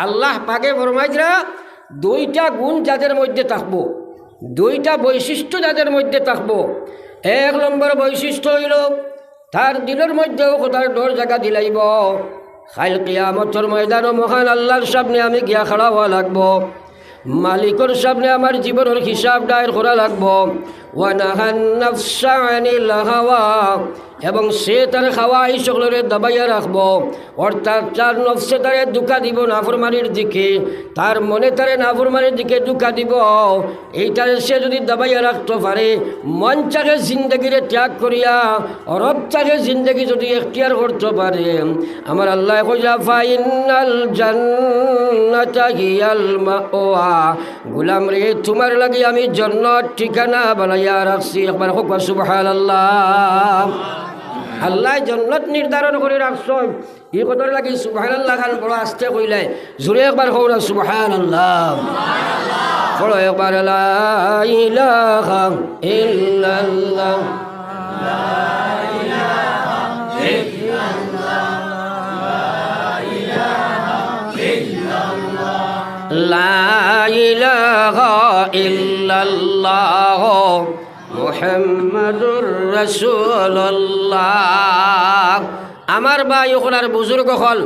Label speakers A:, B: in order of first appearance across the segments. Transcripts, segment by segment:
A: আল্লাহ পাকে ফরমাইরা দুইটা গুণ যাদের মধ্যে থাকবো, দুইটা বৈশিষ্ট্য যাদের মধ্যে থাকবো। এক নম্বর বৈশিষ্ট্য হইল তার দিলের মধ্যেও খোদার ডর জায়গা দিলাইব। কাল কিয়ামতের ময়দান মহান আল্লাহর সামনে আমি গিয়া খাড়া হওয়া লাগবো, মালিকের সামনে আমার জীবনের হিসাব দায়ের করা লাগবো। ওয়ানাহান নাফসা আনিল হাওয়া, এবং সে তার খাওয়াই সকলের দাবাইয়া রাখবো। অর্থাৎ তার নফসে তারে দুঃখা দিব নাফরমানির দিকে, তার মনে তারে নাফরমানির দিকে দুঃখা দিব। এইটারে সে যদি দাবাইয়া রাখতে পারে, মন চাকে জিন্দগিরে ত্যাগ করিয়া রব চাকে জিন্দগি যদি এখতিয়ার করতে পারে, আমার আল্লাহ কইলা ফাইনাল জান্নাতা হিয়াল মাওয়া, গোলাম রে তোমার লাগি আমি জান্নাত ঠিকানা বানাইয়া রাখছি। একবার হোক সুবহানাল্লাহ। আল্লাহ জান্নাত নির্ধারণ করে রাখছেন, এই কথার লাগি সুবহানাল্লাহ খান বড় আস্তে কইলে জোরে একবার হোক না সুবহানাল্লাহ। বড় একবার লা ইলাহা ইল্লাল্লাহ, লা ইলাহা ইল্লাল্লাহ, লা ইলাহা ইল্লাল্লাহ মুহাম্মাদুর রাসূলুল্লাহ। আমার ভাই ওখানার বুজুর্গ হল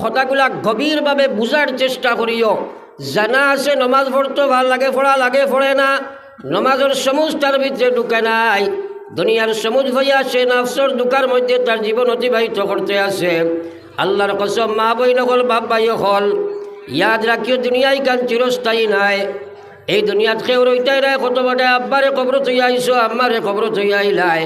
A: কথাগুলা গভীরভাবে বুঝার চেষ্টা করিও। জানা আছে নমাজ পড়তে ভাল লাগে, পড়া লাগে, পড়ে না, নমাজের সমুজ তার ভিতরে ঢুকে নাই, দুনিয়ার সমুজ হয়ে আসে, নাফসর দুকার মধ্যে তার জীবন অতিবাহিত করতে আসে। আল্লাহর কসম মা বই নকল বাপ ভাই হল ইয়াদ রাখিও দুনিয়ায় কান চিরস্থায়ী নাই। এই দুনিয়াত কেউ রইতাই নাই। কত বটে আব্বারে কবর থইয়া আইসো, আম্মারে কবর থইয়া আইলাই,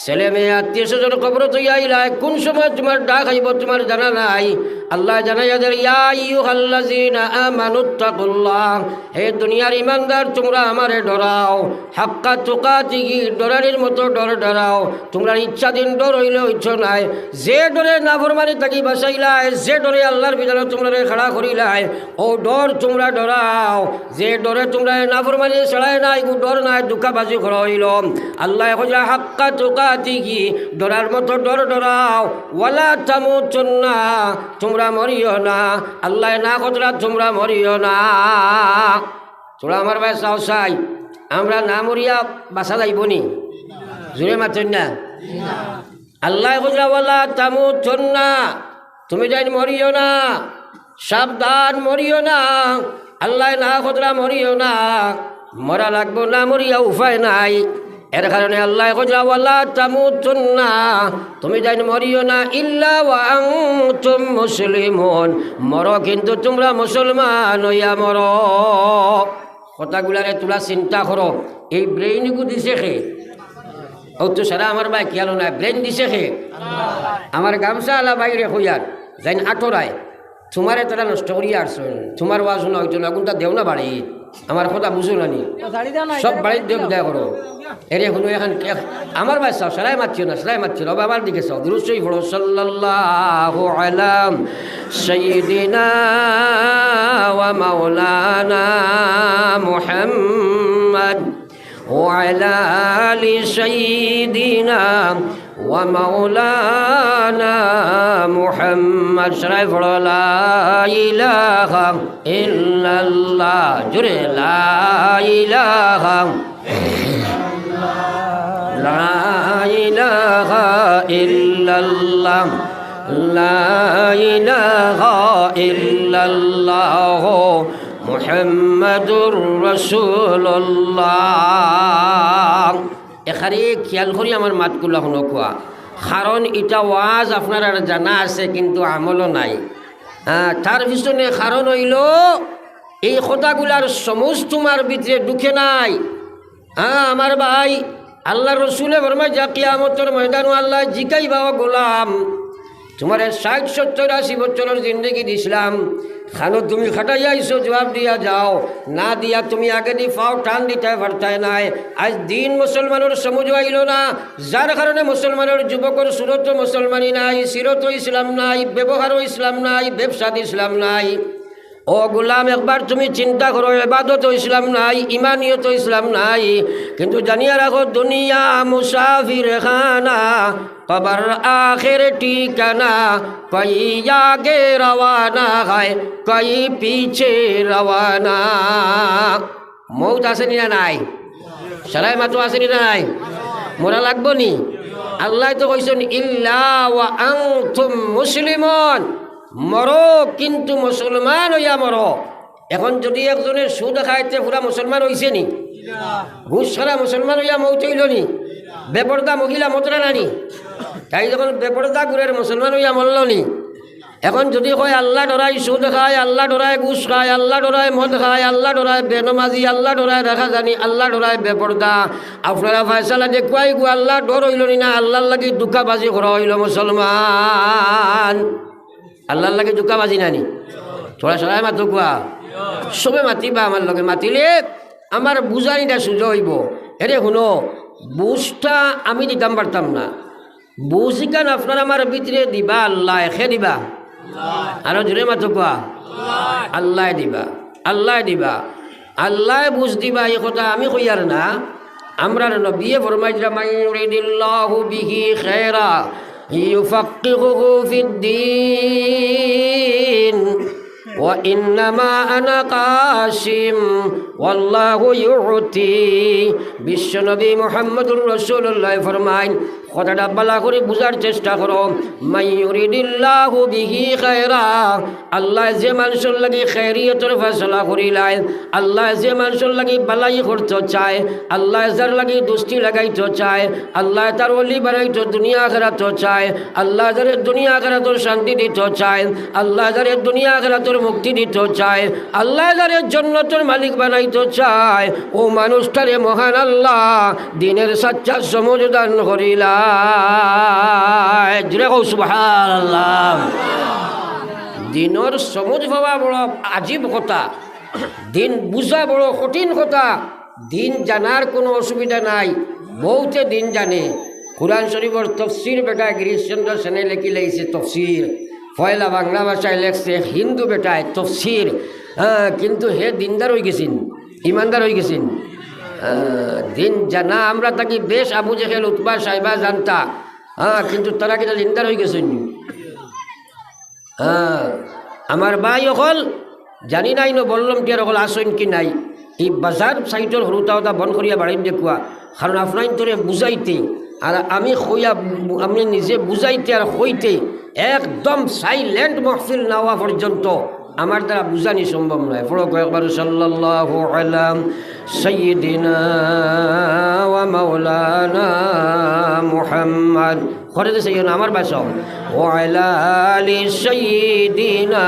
A: ছেলে মেয়ে আত্মীয় স্বজন কবর থইয়া আইলাই, কোন সময় তোমার ডাক আইব তোমার জানা নাই। আল্লাহ জানাইয়া দেন ইয়া আইয়ুহাল্লাযীনা আমানুত্তাকুল্লাহ, হে দুনিয়ার ইমানদার তোমরা আমারে ডরাও, হাক্কা তুকাতিহি, ডরানির মতো ডর ডরাও। তোমরা ইচ্ছাধীন ডর হইলে ইচ্ছা নাই, যে ডরে নাফরমানি থাকি বাঁচাইলাই, যে ডরে আল্লাহর বিধানে তোমরা খাড়া করিলাই, ও ডর তোমরা ডরাও। যে ডরে তোমরা নাফরমানি ছাড়াই নাই, ডর নাই, দুঃখাবাজি করা হইল। আল্লাহ কইলা হাক্কা তুকাতিহি, ডরার মতো ডর ডরাও। ওয়ালা তামুতুন্না, তোমরা মরিও না। আল্লাহ না কতরা তোমরা মরিও না। তোরা আমার ভাই চাও চাই আমরা না মরিয়া বাসা যাইব নি? জোরে মাতেন না। আল্লাহ কতরা ওয়ালা তামুতুন্না, তুমি যাই মরিও না, সাবধান মরিও না। আল্লাহ না কতরা মরিও না, মরা লাগবো না, মরিয়া উপায় নাই। এর কারণে আল্লাহ কইলা ওয়ালা তামুতুন্না, তুমি যাই মরিও না ইল্লা ওয়া আনতুম মুসলিমুন, মরো কিন্তু তোমরা মুসলমান হইয়া মরো। কথাগুলারে তোলা চিন্তা করো। এই ব্রেইনগু দিছে খে, ও তো সারা আমার ভাই খেয়াল না, ব্রেইন দিছে খে। আমার গামছা আলা বাইরে হইয়ার যাই আটরায় তোমারে তারা নষ্ট করিয়া আসছো, তোমার ওয়াজ না হইতো না, কোনটা দেও না বাড়ি, আমার কথা বুঝো না নি, সব বাড়ির দেব দেয়া করো। এর এখন এখন আমার ভাই চাও সেলাই মারছিল না, সেলাই মারছিল আমার দিকে চাও। দুরুশ্বই পড়ো সাল্লাল্লাহু আলা সাইয়্যিদিনা ওয়া মাওলানা মুহাম্মদ ওয়া আলা আলি সাইয়্যিদিনা ওয়া মাওলানা মুহাম্মদ। সেলাই পড়ো লা ইলাহা ইল্লাল্লাহ, জোরে লা ইলাহা লা ইলাহা ইল্লাল্লাহ, লা ইলাহা ইল্লাল্লাহ মুহাম্মাদুর রাসূলুল্লাহ। এখানে খেয়াল করি আমার মাতগুলা শুনো কোয়া, কারণ এটা ওয়াজ আপনার আর জানা আছে কিন্তু আমলও নাই। তার পিছনে কারণ হইল এই কথাগুলার সমুজ তোমার ভিতরে ঢুকে নাই। আমার ভাই আল্লাহ রসুলে ফরমায় যা কিয়ামতের ময়দান আল্লাহ জিকাইবা গোলাম, তোমার 60-70-80 বছরের জিন্দগি দিছিলাম, খানো তুমি খাটাইয়া আইসো, জবাব দিয়া যাও। না দিয়া তুমি আগে দি পাও টান দিতে পারতাই নাই। আজ দিন মুসলমানের সমুজ আইল না, যার কারণে মুসলমানের যুবকের সুরত মুসলমানি নাই, সিরত ইসলাম নাই, ব্যবহারও ইসলাম নাই, ব্যবসাদ ইসলাম নাই। ও গোলাম একবার তুমি চিন্তা করো, ইবাদত ইসলাম নাই, ইমানিয়ত ইসলাম নাই। কিন্তু জানিয়া রাখো দুনিয়া মুসাফির খানা, কবর আখির ঠিকানা, কই আগে রওয়ানা হয়, কই পিছে রওয়ানা। মৌত আসেনি না নাই? সারাই মাতো আসেনি না নাই? মরা লাগবো নি? আল্লাহ তো কইছেন ইল্লা ওয়া আনতুম মুসলিমুন, মরো কিন্তু মুসলমান হইয়া মরো। এখন যদি একজনের সুদ খাইতে পুরা মুসলমান হইছে নি? ঘুষ ছাড়া মুসলমান হইয়া মৌত হইল নি? বেপরদা মহিলা মতরা নানি? তাই যখন বেপরদা গুরের মুসলমান হইয়া মরল নি? এখন যদি কয় আল্লাহ ডরাই সুদ খায়, আল্লাহ ডরায় ঘুষ খায়, আল্লাহ ডরায় মদ খায়, আল্লাহ ডরায় বেনমাজি, আল্লাহ ডরায় রাখা জানি, আল্লাহ ডরায় বেপরদা, আপনারা ফায়সালা দেখুয়াই গো আল্লাহ ডর হইল নি না? আল্লাহর লাগি দুঃখাবাজি করা হইল মুসলমান। আল্লাহর লাগি দুঃখাবাজি নানি? থোড়া সবাই মাতো কোয়া, সবে মাতিবা আমার লগে, মাতিলে আমার বুঝানিটা সুযোগ হইব। এরে শুনো, বুঝটা আমি দিতাম পারতাম না, বুঝিকান আপনার আমার ভিতরে দিবা আল্লাহ, এখে দিবা। আরো জোরে মাতো কোয়া, আল্লাহ দিবা, আল্লাহ দিবা, আল্লাহ বুঝ দিবা। এই কথা আমি কইয়ার না, আমরা নবিয়ে ফরমাইরা মাইয়ুরিদিল্লাহু বিহি খায়রা ইউফাক্কিহুহু ফিদ্দীন ওয়া ইন্নামা আনা কাসিম ওয়াল্লাহু ইউতি। বিশ্বনবী মুহাম্মদুর রাসূলুল্লাহ ফরমাইন, কথাটা বালা করে বুঝার চেষ্টা করো। মাইয়ুরিদিল্লাহু বিহি খায়রা, আল্লাহ যে মানুষের লাগি খায়রিয়তের ফয়সালা করিলাই, আল্লাহ যে মানুষের লাগি বালাই করতে চায়, আল্লাহ যার লাগি দুষ্টি লাগাইতে চায়, আল্লাহ তার ওলি বানাইতে দুনিয়া আখিরাত চায়, আল্লাহ যার দুনিয়া আখিরাতের শান্তি দিতে চায়, আল্লাহ যার দুনিয়া আখিরাতের মুক্তি দিতে চায়, আল্লাহ যার জান্নাতের মালিক বানাইতে চায়, ও মানুষটারে মহান আল্লাহ দিনের সাচ্চা সমঝ দান করিলা। সুবহানাল্লাহ। দিনের সমঝ পাওয়া বড় আজীব কথা, দিন বুঝা বড় কঠিন কথা। দিন জানার কোনো অসুবিধা নাই, বহুতে দিন জানে। কুরআন শরীফের তফসির বেটায় গিরিশচন্দ্র সেনে লেখি লেগেছে তফসির, পয়লা বাংলা ভাষায় লেখছে হিন্দু বেটায় তফসির। কিন্তু হে দিনদার হয়ে গেছেন, ইমানদার হয়ে গেছেন। দিন জানা আমরা তাকে বেশ আবু জেহেল উতবা সাহেবা জানতা, কিন্তু তারা কিন্তু দিনদার হয়ে গেছেন। আমার ভাই অকল জানি নাই ন বললাম কি আর অকল আসেন কি নাই, এই বাজার সাইটর সরুতা বন করিয়া বাড়ি দেখুয়া, কারণ আপনার তোরে বুঝাইতে আর আমি কইয়া আমি নিজে বুঝাইতে আর কইতে একদম সাইলেন্ট মহফিল না হওয়া পর্যন্ত আমার দ্বারা বুঝানি সম্ভব নয়। পড়ো কয়েকবার সাল্লাল্লাহু আলা সাইয়্যিদিনা ওয়া মাওলানা মুহাম্মদ করে দিছে আমার বাসা, ওয়া আলা আলি সাইয়্যিদিনা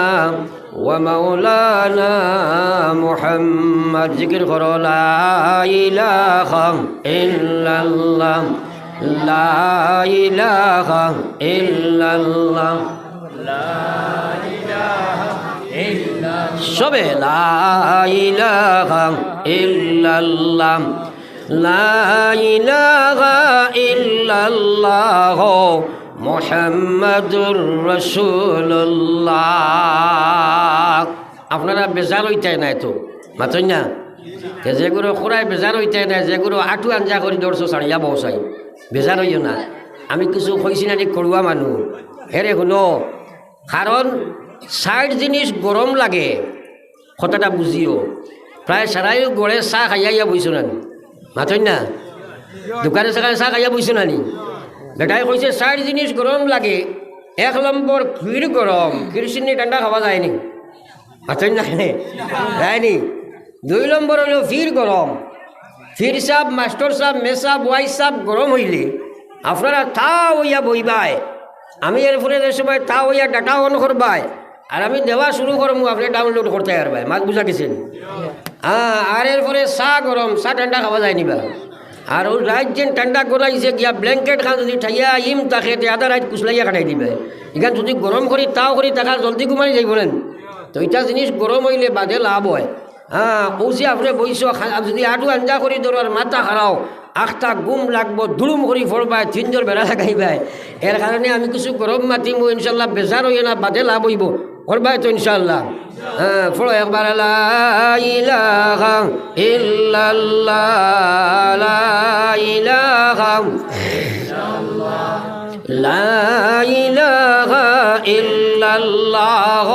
A: ওয়া মাওলানা মুহাম্মদ। জিকির করো লা ইলাহা ইল্লাল্লাহ, লা ইলাহা ইল্লাল্লাহ, লা ইলাহা ইল্লাল্লাহ, সবে লা ইলাহা ইল্লাল্লাহ, লা ইলাহা ইল্লাল্লাহ মুহাম্মাদুর রাসূলুল্লাহ। আপনারা বেজার হইতাই নাই তো মাতই না, যেগুলো খোরাই বেজার হইতাই নাই, যেগুলো আঁটু আঞ্জা করে দৌড়ছো সারিয়া বসাই বেজার হইও না। আমি কিছু কইছি না করুয়া মানুষ, হেরে শুনো, কারণ সাইড জিনিস গরম লাগে কথাটা বুঝিও। প্রায় সারাই গড়ে চাহ খাইয়া বইছো না মাতই না, দোকানে সেখানে চাহ খাইয়া বইছো না নি? বেটাই কইছে সাইড জিনিস গরম লাগে, 1 নম্বর ক্ষীর গরম, ক্ষীর চিনি ঠান্ডা খাওয়া যায়নি, মাতই না যায়নি। 2 নম্বর হইল ফির গরম, ফির সাপ মাস্টার সাপ মেসাপ ওয়াই সাপ গরম হইলে আপনারা তা হইয়া বইবাই, আমি এরপরে যে সময় তা হইয়া ডাটা অন করবাই আর আমি দেওয়া শুরু করবো, আপনি ডাউনলোড করতে পারবাই। মাছ বুঝা গেছেন? আর এরপরে চা গরম, চা ঠান্ডা খাওয়া যায় নিবা। আর ও রাত যেন ঠান্ডা করাইছে গিয়া ব্ল্যাঙ্কেট খান যদি ঠাইয়া ইম তাকে আধা রাত কুচলাইয়া কাটাই দিবে। এখান যদি গরম করি তাও করি টাকা জলদি ঘুমাই যাইব না। তো এটা জিনিস গরম হইলে বাদে লাভ হয়। পৌঁছে আপনি বইস যদি আটু আঞ্জা করি ধরার মাথা হারাও, আখটা গুম লাগবো, দুলুম করি ফোরবায়, 3 জোর বেড়া লাগাইবাই। এর কারণে আমি কিছু গরম মাতিম, ইনশাল্লাহ বেজার হইয়ে না, বাদে লাভ হইব করবাই তো ইনশাল্লাহ। ফলো একবার লা ইলাহা ইল্লাল্লাহ, লা ইলাহা ইল্লাল্লাহ, লা ইলাহা ইল্লাল্লাহ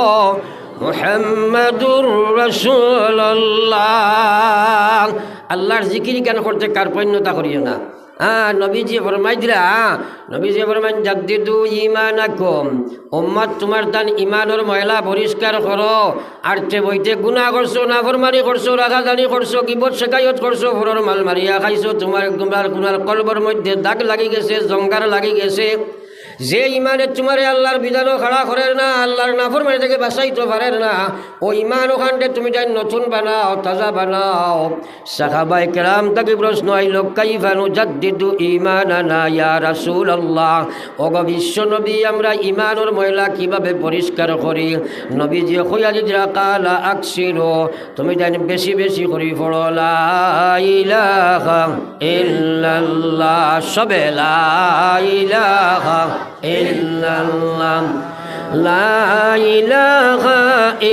A: মুহাম্মাদুর রাসূলুল্লাহ। আল্লাহর জিকির কেন করতে কার পণ্যতা করিও না। নবীজি ফরমাই দিলা, নবীজি ফরমাই জাদ্দিদু ঈমানাকুম, উম্মত তোমার তান ইমানের ময়লা পরিষ্কার করো। আর তে বইতে গুনাহ করছো, নাফরমানি করছো, রাগাজানি করছো, গীবত শেকায়ত করছো, ফরর মাল মারিয়া খাইছো, তোমার গুনার কলবের মধ্যে দাগ লাগি গেছে, জঙ্গার লাগি গেছে। যে ইমানে তোমারে আল্লাহর বিধানও খাড়া করেন না, আল্লাহর নাফরমানি থেকে বাঁচাইতে পারেন না, ও ইমান ওখানটে তুমি যাই নতুন বানাও, তাজা বানাও। সাহাবায়ে কেরাম তাকে প্রশ্ন আইল, কাইফা নুজাদ্দিদু ঈমানানা ইয়া রাসূলুল্লাহ, ওগো বিশ্ব নবী আমরা ইমানের ময়লা কিভাবে পরিষ্কার করি? নবীজি কইয়া দিরা, কালা আকসিরু, তুমি জানি বেশি বেশি করি পড়ো লা ইলাহা ইল্লাল্লাহ, সবে লা ইলাহা ইল্লাল্লাহ, লা ইলাহা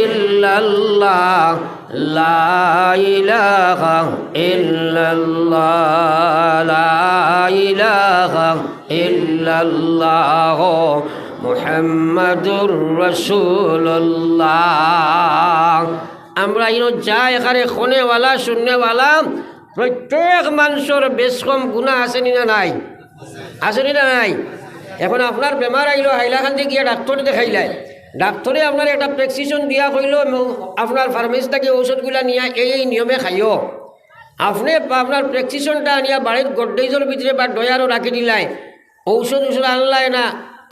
A: ইল্লাল্লাহ, লা ইলাহা ইল্লাল্লাহ, লা ইলাহা ইল্লাল্লাহ মুহাম্মাদুর রাসূলুল্লাহ। আমরা ইনো যা এখানে খনেওয়ালা শূন্যওয়ালা প্রত্যেক মানুষের বেশ কম গুনাহ আসেনি না নাই? আসেনি না নাই? এখন আপনার বেমার আইলো, হাইলাকান্দি গিয়ে ডাক্তার দেখাইলাই, ডাক্তারে আপনার একটা প্রেসক্রিপশন দিয়া কইল আপনার ফার্মেসি থেকে ঔষধগুলা নিয়ে এই নিয়মে খাইও। আপনি আপনার প্রেসক্রিপশনটা আনিয়া বাড়ির গড্রেজের ভিতরে বা ডয়ারও রাখি দিলাই, ঔষধ আনলাই না,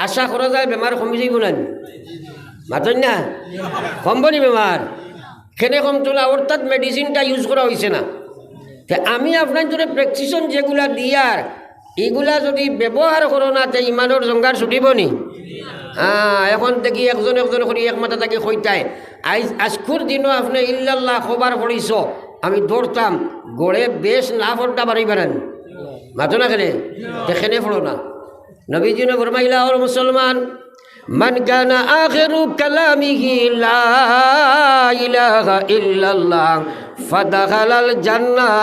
A: আশা করা যায় বেমার কমি যাইব না? মাতন না কমবনি বেমার খেনে কমতো না, অর্থাৎ মেডিসিনটা ইউজ করা হয়েছে না। আমি আপনার জন্য প্রেসক্রিপশন যেগুলা দিয়ার এগুলা যদি ব্যবহার করো না, তে ইমানের জঙ্গার ছুটিব নি? এখন দেখি একজন একজন করে এক মাথা তাকে কইতায়, আজকুর দিনও আপনি ইল্লাল্লাহ খবর পড়িছ, আমি দৌড়তাম গড়ে বেশ না ফোনটা বাড়ি বেড়ান মাতো না খেলে দেখেনে পড়ো না। নবীজি ফরমাইলা, ওর মুসলমান, মান কানা আখিরু কালামিহি লা ইলাহা ইল্লাল্লাহ ফাদাখালাল জান্নাহ।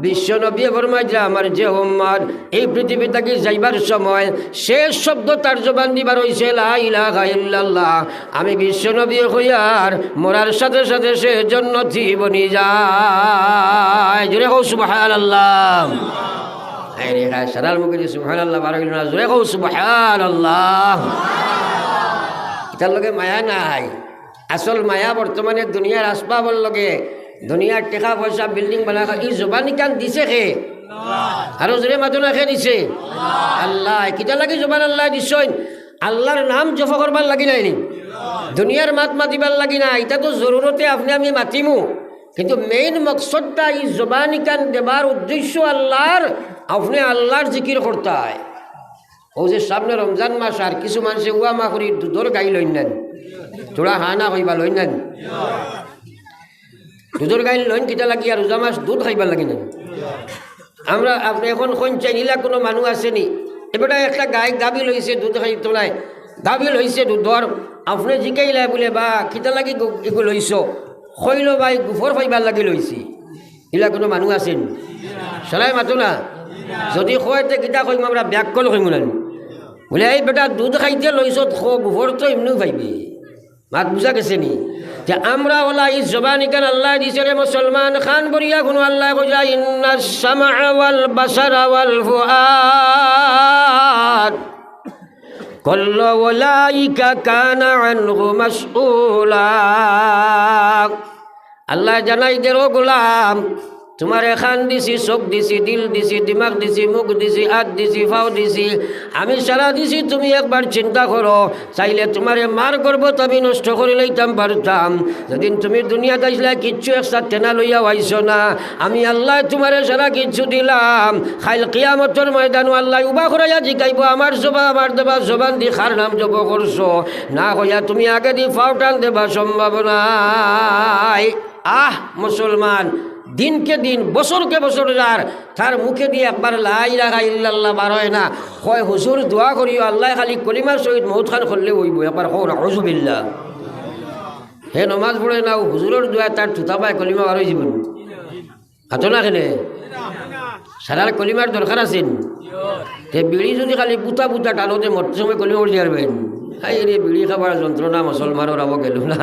A: বিশ্ব নবী ফরমাইলা, আমার যে উম্মত এই পৃথিবী থেকে যাইবার সময় শেষ শব্দ তার জবান দিবার হইছে লা ইলাহা ইল্লাল্লাহ, আমি বিশ্ব নবী হইয়ার মরার সাথে সাথে সে জান্নাতি বনি যায়। জোরে কও সুবহানাল্লাহ। আরে হ্যাঁ, সারার মুখে সুবহানাল্লাহ বারো না, জোরে কও সুবহানাল্লাহ। এটার লগে মায়া নাই। আসল মায়া বর্তমানে দুনিয়ার আসবাবর লগে, দুনিয়ার টেকা পয়সা বিল্ডিং বানা এই জবানি কান দিছে খে, আরো জোরে মাতনা খে দিছে আল্লাহ। কিটা লাগে জবান আল্লাহ দিছই, আল্লাহর নাম জপ করবার লাগি নাই নি, দুনিয়ার মাত মাতিবার লাগি না। এটা তো জরুরতে আপনি আমি মাতিমু, কিন্তু মেইন মকসদটা এই জবানি কান দেবার উদ্দেশ্য আল্লাহর, আপনি আল্লাহর জিকির করতে হয়। ও যে সামনে রমজান মাস, আর কিছু মানুষে উয়া মা করি দুধর গাই লইন নেন, তোরা হানা হইবা লইন নেন, দুধর গাই লইন কিটা লাগি আর রোজা মাস দুধ খাইবার লাগি নেন। আমরা আপনি এখন কোন চাইনিলা কোনো মানুষ আসেনি, এবারে একটা গাই গাবি লইছে দুধ খাই তোলায়, গাবি লইছে দুধর, আপনি জিকাইলাই বলে বা কিটা লাগি এগুলো লইছ, খইল ভাই গুফর খাইবার লাগি লইছি, এলা কোনো মানুষ আসেন? সলাই মাতো না। যদি খোয়াইতে কিতা কইম আমরা ব্যাকল কইম না, বলে এই বেটা দুধ খাইতে লইছ খো গুফর তো এমনিও পাইবি, মাত বুঝা গেছে নি? যে আমরা ওলা এই জবানি কান আল্লাহ দিছে রে মুসলমান খান বরিয়া কোনো আল্লাহ কইয়া, ইন্নাস সামআ ওয়াল বাসারা ওয়াল ফুআদ কুল্লু উলাইকা কানা আনহু মাসউলা। আল্লাহ জানাই দে ও গোলাম, তোমার খান দিছি, চোখ দিছি, দিল দিছি, দিমাগ দিছি, মুখ দিছি, হাত দিছি, পাও দিছি, আমি সারা দিছি। তুমি একবার চিন্তা করো, চাইলে তোমারে মার করবো তো আমি নষ্ট করে লইতাম পারতাম। যেদিন তুমি দুনিয়াতে আসলে কিচ্ছু একসাথে টেনা লইয়া আইস না, আমি আল্লাহ তোমারে সারা কিচ্ছু দিলাম। খাইল কিয়ামতের ময়দানও আল্লাহ উবা করাইয়া জিকাইব, আমার জবা আমার দেবা জবান দি খার নাম জব করছো না কইয়া তুমি আগে দি ফাও টান দেবা সম্ভব নাই। মুসলমান দিনকে দিন বছরকে বছর যার তার মুখে দিয়ে একবার লা ইলাহা ইল্লাল্লাহ বার হয় না, হয় হুজুর দোয়া করিও আল্লাহ খালি কলিমার সহিত মৌত খান করলে হইব, একবার হো নাউযু বিল্লাহ। হে নমাজ পড়ে না, হুজুরের দোয়া তার থুতা পায় কলিমা বার হয়ে যাবেন, হাতো না খেলে সারার কলিমার দরকার আছেন। তে বিড়ি যদি খালি পুতা পুতা টানোতে মরতে সময় গলে মরে যাবেন। হাই রে বিড়ি খাবার যন্ত্রণা মুসলমানের আবো গেল না।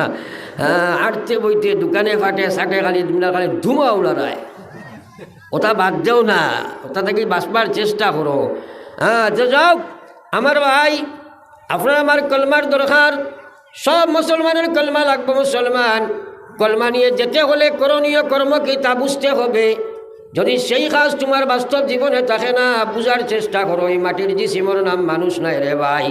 A: হ্যাঁ, আটতে বইতে দোকানে ফাটে সাটে খালি তোমরা খালি ধুমা উড়ায়, ওটা বাদ দেও না, ওটা থেকে বাঁচবার চেষ্টা করো। হ্যাঁ, তো যাও আমার ভাই, আপনার আমার কলমার দরকার, সব মুসলমানের কলমা লাগবে। মুসলমান কলমা নিয়ে যেতে হলে করণীয় কর্ম কি তা বুঝতে হবে। যদি সেই কাজ তোমার বাস্তব জীবনে থাকে না, বুঝার চেষ্টা করো। এই মাটির জিসিমর নাম মানুষ নাই রে ভাই,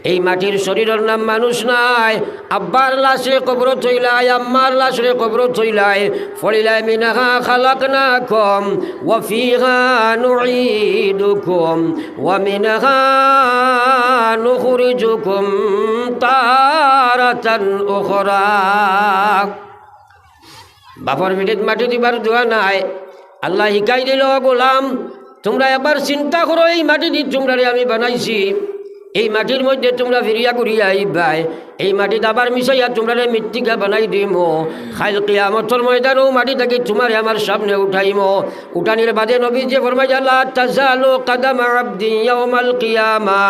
A: এই মাটির শরীরের নাম মানুষ নাই। আব্বার লাশে কবর থইলাই, আম্মার লাশে কবর থইলাই, ফলিলাই মিনাহা খালাকনাকুম ওয়া ফিহা নুঈদুকুম ওয়া মিনহা নুখরিজুকুম তারাতান উখরা। বাপর মিনিট মাটি দিবার দোয়া নাই। আল্লাহ শিকাই দিল, গোলাম তোমরা এবার চিন্তা করো, এই মাটি দিয়ে তোমরা আমি বানাইছি, এই মাটির মধ্যে তোমরা ফিরিয়া করিয়া আইবাই, এই মাটিতে আবার মিশাইয়া তোমরা মৃত্তিকা বানাই দিম। খাইল কিয়ামতের ময়দানও মাটি থাকি তোমার আমার সামনে উঠাইম। উঠানির বাদে নবী যে ফরমায় লা তাজালু কাদামা আবদি ইয়াউমাল কিয়ামা,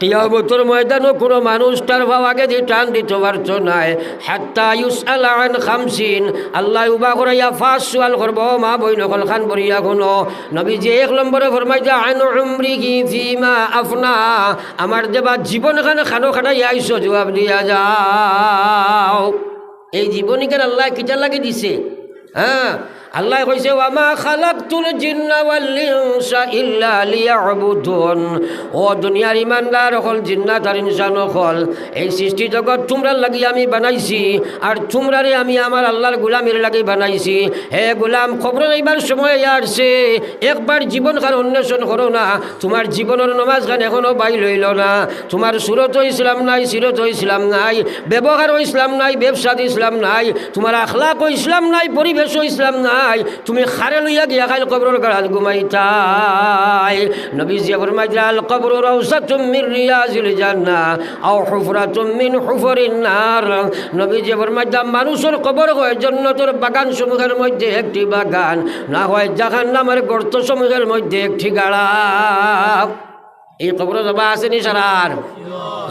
A: কিয়ামতের ময়দানও কোনো মানুষ তার ভাব আগে দিয়ে টান দিতে পারত নাই। হাত্তা ইউসআল আন খামসিন, আল্লাহ উবা করাইয়া ফাঁস সোয়াল করব। মা বই নকল খান বরিয়া কোনো নবী যে এক নম্বরে ফরমায় যে আন উমরিহি ফিমা আফনা, আমার দেবা জীবন খানে খানো খাটাইয়া আইসো, জবাব দিয়া যাও। এই জীবনীকার আল্লাহ কিটা লাগে দিছে। হ্যাঁ, আল্লাহ কইছে ওয়ামা খালাকতুল জিন্না ওয়াল ইনসা ইল্লা লিয়াবুদুন। ও দুনিয়ার ইমানদার হল, জিন্নাত আর ইনসান হল, এই সৃষ্টি জগৎ তোমরা লাগি আমি বানাইছি, আর তোমরারে আমি আমার আল্লাহর গোলামের লাগি বানাইছি। হে গোলাম, খবর এইবার সময় আসছে, একবার জীবন খান অন্বেষণ করো না। তোমার জীবনের নমাজ খান এখনো বাই লইল না, তোমার সুরত ইসলাম নাই, সিরত ইসলাম নাই, ব্যবহার ইসলাম নাই, ব্যবসাদ ইসলাম নাই, তোমার আখলাক ইসলাম নাই, পরিবেশ ইসলাম নাই, তুমি খারে লইয়া গিয়া খাইল কবরের গাড়াত ঘুমাইতাই। নবীজি ফরমাইলেন আল কবরু রাউসাতুম মিন রিয়াজিল জান্নাহ আও হুফরাতুম মিন হুফরিন নার। নবীজি ফরমাইলেন মানুষের কবর হয় জান্নাতের বাগান সমূহের মধ্যে একটি বাগান, না হয় জাহান্নামের গর্ত সমূহের মধ্যে একটি গাড়া। এই কবর যাবা আসেনি সারার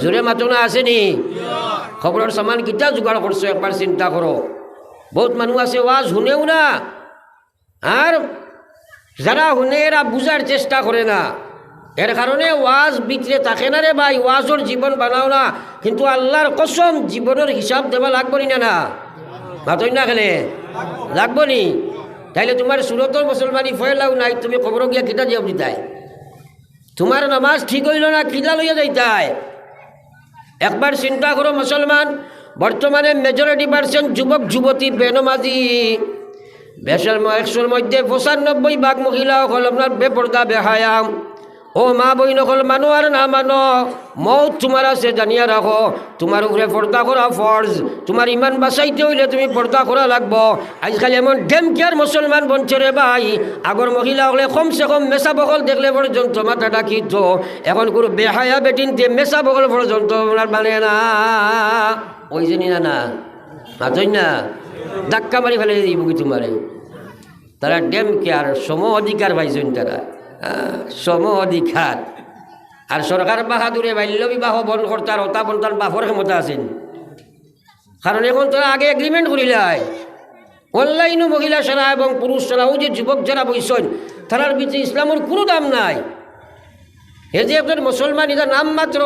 A: জোরে মাতো না আসেনি? খবরের সামান কিতা জোগাড় করছো একবার চিন্তা করো। বহুত মানুষ আছে ওয়াজ শুনেও না, আর যারা শুনে এরা বুঝার চেষ্টা করে না। এর কারণে ওয়াজ বিতরে থাকে না রে ভাই, ওয়াজর জীবন বানাও না। কিন্তু আল্লাহর কসম জীবনের হিসাব দেওয়া লাগবো নি না? মাতই না খেলে লাগবো নি? তাইলে তোমার সুরতর মুসলমানি ফয়লাও নাই, তুমি খবর গিয়া কিতা জবাব দিতাই? তোমার নামাজ ঠিক হইল না, কিতা লইয়া যাইতাই? একবার চিন্তা করো মুসলমান, বর্তমানে মেজরিটি পার্সেন্ট যুবক যুবতী বেনমাজি। 100 মধ্যে 95% মহিলা হল আপনার বেপর্দা বেহায়া। ও মা বই নকল মানো আর না মানো, মৌত তোমার আছে জানিয়া রাখো। তোমার উপরে পর্দা করা ফরজ, তোমার ইমান বাঁচাইতে হইলে তুমি পর্দা করা লাগবো। আজকাল এমন ডেম কেয়ার মুসলমান বনছে রে ভাই, আগর মহিলা হলে কমসে কম মেসা বকল দেখলে পর্যন্ত মাথা ডাকিত, এখন কোনো বেহায়া বেটিনতে মেসা বকল পর্যন্ত মানে না। ওই জানি না না মাতই না, ধাক্কা মারি ফেলে দিব কি তোমারে। তারা ডেম কেয়ার সম অধিকার পাইছেন, তারা সম অধিকার। আর সরকার বাহাদুরে বাল্য বিবাহ বন্ধ করতার হতা বন্তার বাফর ক্ষমতা আছেন। কারণ এখন তারা আগে এগ্রিমেন্ট করিলাই, অনলাইনও মহিলা ছাড়া এবং পুরুষ ছাড়াও যে যুবক যারা বইছেন তারার ভিতরে ইসলামের কোনো দাম নাই। এ যে আপনার মুসলমান, এটা নাম মাত্র।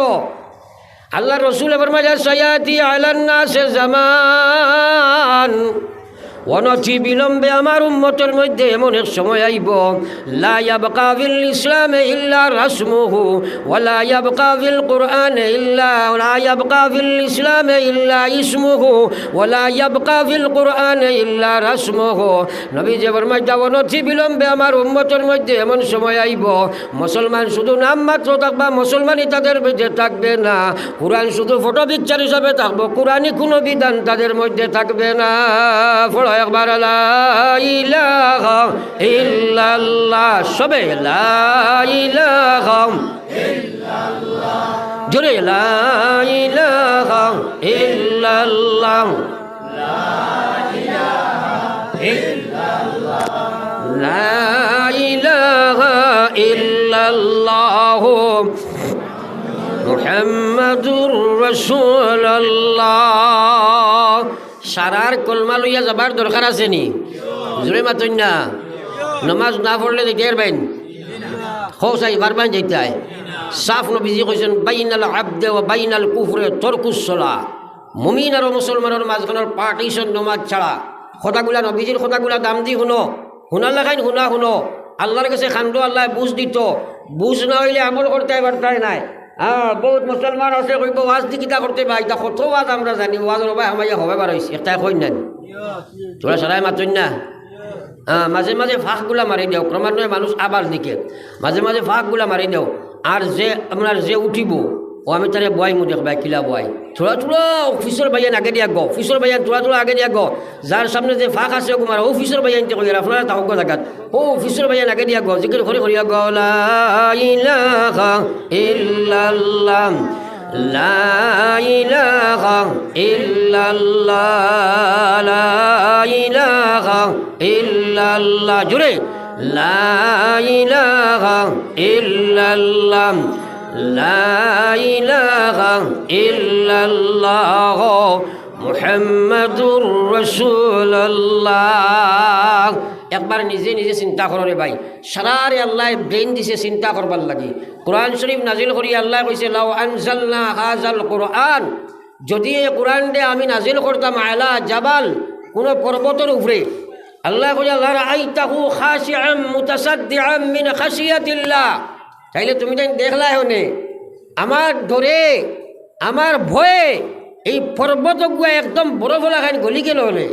A: আল্লাহ রসুল ফরমায়া সায়াতি আলান নাস জামান, অনতি বিলম্বে আমার উম্মতের মধ্যে এমন এক সময় আইব, লা ইয়াবকা ফিল ইসলামে ইল্লা রাসমুহু ওয়া লা ইয়াবকা ফিল কুরআনে ইল্লা লা ইয়াবকা ফিল ইসলামে ইল্লা ইসমুহু ওয়া লা ইয়াবকা ফিল কুরআনে ইল্লা রাসমুহু। নবী যে ফরমায় অনতি বিলম্বে আমার উম্মতের মধ্যে এমন সময় আইব, মুসলমান শুধু নাম মাত্র থাকবা, মুসলমানই তাদের মধ্যে থাকবে না। কুরআন শুধু ফটো পিকচার হিসাবে থাকবো, কুরআনি কোনো বিধান তাদের মধ্যে থাকবে না। একবার লা ইলাহা ইল্লাল্লাহ, সবে লা ইলাহা ইল্লাল্লাহ, জোরে লা ইলাহা ইল্লাল্লাহ, লা ইলাহা ইল্লাল্লাহ, লা ইলাহা ইল্লাল্লাহ, মুহাম্মাদুর রাসূলুল্লাহ। সারার কলমা লইয়া যাবার দরকার আছে নি? জোরে মাতই না। নমাজ না পড়লে দেখতে পারবেন খোসাই বারবার যেতে হয়। সাফ নবীজি কইছেন বাইনাল আবদে ওয়া বাইনাল কুফরে তরকুস সালাহ। মুমিন আর মুসলমানের মাঝখানের পার্টিশন নমাজ ছাড়া। কথাগুলা নবীজির কথাগুলা দাম দি শুনো, শুনার লাগাইন শুনা শুনো। আল্লাহর কাছে খান্দ, আল্লাহ বুঝ দিত। বুঝ না হইলে আমল করতে পারতাই নাই। বহুত মুসলমান আছে কইব ওয়াজ দি কিতা করতে পাই, তা কত ওয়াজ আমরা জানি, ওয়াজ রবাই আমাইয়া হবে বার হয়েছে একটা কই নাই। তোরা সারাই মাতই না। মাঝে মাঝে ফাঁকগুলা মারি দেও, ক্রমান্বয়ে মানুষ আবার দিকে মাঝে মাঝে ফাঁকগুলা মারি দেও। আর যে আপনার যে উঠিব ও আমি তারে বয় মু দেখবাই কিলা বয় থোড়া থোড়া অফিসর বাইয়ান আগে দিয়া গো, অফিসর বাইয়ান থোড়া থোড়া আগে দিয়া গো। যার সামনে যে ফাঁক আছে কুমার ও অফিসর বাইয়ান কই আপনারা তাও জায়গাত ও অফিসর বাইয়ান আগে দিয়া গো, জিকির করে করিয়া গো লা ইলাহা ইল্লাল্লাহ লা ইলাহা ইল্লাল্লাহ লা ইলাহা ইল্লাল্লাহ। জুড়ে লা ইলাহা ইল্লাল্লাহ লা ইলাহা ইল্লাল্লাহ মুহাম্মাদুর রাসূলুল্লাহ। একবার নিজে নিজে চিন্তা করো রে ভাই, সারারে আল্লাহ ব্রেন দিছে চিন্তা করবার লাগি। কোরআন শরীফ নাজিল করি আল্লাহ কইছে লাউ আনজালনা হাযাল কুরআন, যদি এই কোরআন দে আমি নাজিল করতাম আলা জাবাল, কোন পর্বতের উপরে, আল্লাহ কইছে লা রাআইতাহু খাশিআম মুতাসাদ্দিআম মিন খাশিয়াতিল্লাহ, তাইলে তুমি তাই দেখলাই হনে আমার ধরে আমার ভয়ে এই পর্বতগুয়া একদম বরফ লাগান গলি গেল হলে